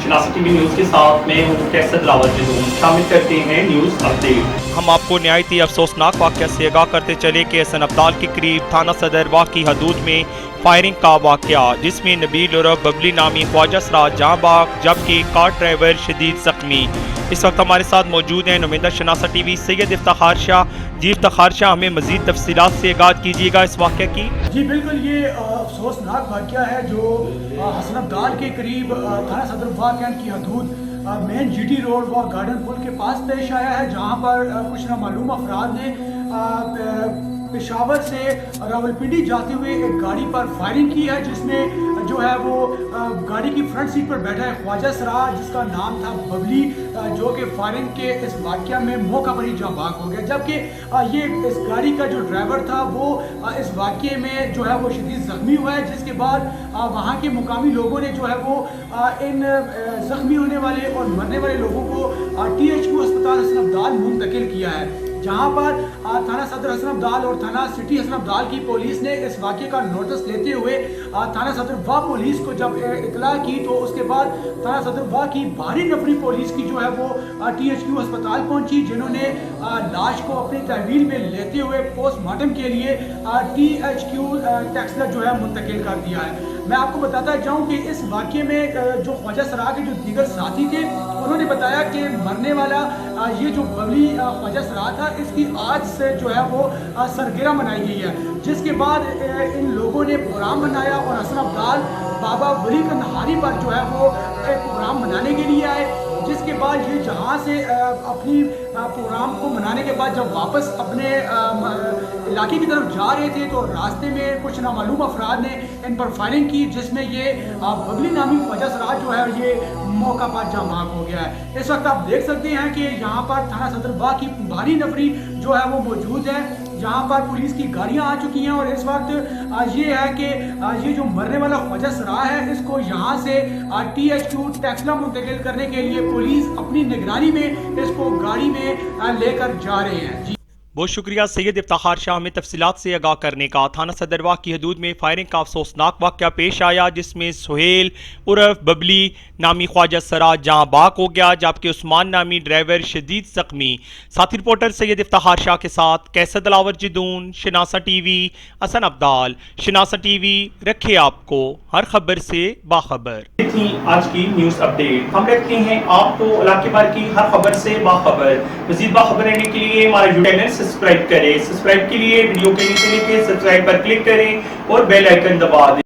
शनासा TV news के साथ मैं हूँ कैसर दलावर जदून। शामिल करते हैं न्यूज़ अपडेट। हम आपको नहायती अफसोसनाक वाक़या से आगाह करते चले कि हसन अब्दाल के करीब थाना सदर वाह की हदूद में फायरिंग का वाक़या, जिसमें नबील और बबली नामी ख्वाजा सराज जहाँ बाग जबकि कार ड्राइवर शदीद जख्मी। इस वक्त हमारे साथ मौजूद हैं नुमाइंदा शनासा टीवी सैयद इफ्तिखार शाह। जी इफ्तिखार शाह, हमें मज़ीद तफसीलात से आगाह कीजिएगा इस वाक़े की। जी बिल्कुल, ये अफसोसनाक वाक़या है जो हसन अब्दाल के करीब थाना सदर वाह कैंट की हदूद मेन जीटी रोड व गार्डन पुल के पास पेश आया है, जहां पर कुछ नामालूम अफराद ने पेशावर से रावलपिंडी जाते हुए एक गाड़ी पर फायरिंग की है, जिसमें जो है वो गाड़ी की फ्रंट सीट पर बैठा है ख्वाजा सराज, जिसका नाम था बबली, जो कि फायरिंग के इस वाक़या में मौका पर ही जाँ बाग हो गया। जबकि ये इस गाड़ी का जो ड्राइवर था वो इस वाक़े में जो है वो शदीद ज़ख्मी हुआ है, जिसके बाद वहाँ के मुकामी लोगों ने जो है वो इन ज़ख्मी होने वाले और मरने वाले लोगों को THQ अस्पताल हसन अब्दाल मुंतकिल किया है, जहां पर थाना सदर हसन अब्दाल और थाना सिटी हसन अब्दाल की पुलिस ने इस वाक़े का नोटिस लेते हुए थाना सदर वाह पुलिस को जब इतला की, तो उसके बाद थाना सदर वाह की भारी नफरी पुलिस की जो है वो THQ अस्पताल पहुंची, जिन्होंने लाश को अपनी तहवील में लेते हुए पोस्टमार्टम के लिए THQ टेक्सला जो है मुंतकिल कर दिया है। मैं आपको बताता जाऊं कि इस वाक़े में जो ख्वाजा सरा के जो दीगर साथी थे, उन्होंने बताया कि मरने वाला ये जो बबली ख्वाजा सरा था, इसकी आज से जो है वो सरगिरा मनाई गई है, जिसके बाद इन लोगों ने प्रोग्राम बनाया और हसन अब्दाल बाबा वली कंधारी पर जो है वो एक प्रोग्राम मनाने के लिए आए, जिसके बाद ये जहाँ से अपनी प्रोग्राम को मनाने के बाद जब वापस अपने इलाके की तरफ जा रहे थे, तो रास्ते में कुछ नामालूम अफराद ने इन पर फायरिंग की, जिसमें ये बबली नामी ख्वाजा सराज जो है ये मौका पर जाँ बाग हो गया है। इस वक्त आप देख सकते हैं कि यहाँ पर थाना सदर वाह की भारी नफरी जो है वो मौजूद है, जहाँ पर पुलिस की गाड़ियाँ आ चुकी हैं, और इस वक्त ये है कि ये जो मरने वाला ख्वाजा सरा है, इसको यहाँ से THQ टेक्सला मुंतकिल करने के लिए पुलिस अपनी निगरानी में इसको गाड़ी में लेकर जा रहे हैं। जी बहुत शुक्रिया सैयद इफ्तिखार शाह, हमें तफसीलात से आगाह करने का। थाना सदर वाह की हदूद में फायरिंग का अफसोसनाक वाक़या पेश आया, जिसमें सुहेल उर्फ बबली नामी ख्वाजा सराज जहाँ बाग हो गया, जबकि उस्मान नामी ड्राइवर शदीद जख्मी। साथी रिपोर्टर सैयद इफ्तिखार शाह के साथ कैसर दलावर जदून, शनासा टीवी, हसन अब्दाल। शनासा टीवी रखे आपको हर खबर से बाखबर। थी आज की न्यूज़ अपडेट। हम रखते हैं आपको इलाके भर की हर खबर से बाखबर। मज़ीद बाखबर रहने के लिए हमारा चैनल सब्सक्राइब करें। सब्सक्राइब के लिए वीडियो के नीचे लिखे सब्सक्राइब पर क्लिक करें और बेल आइकन दबा दें।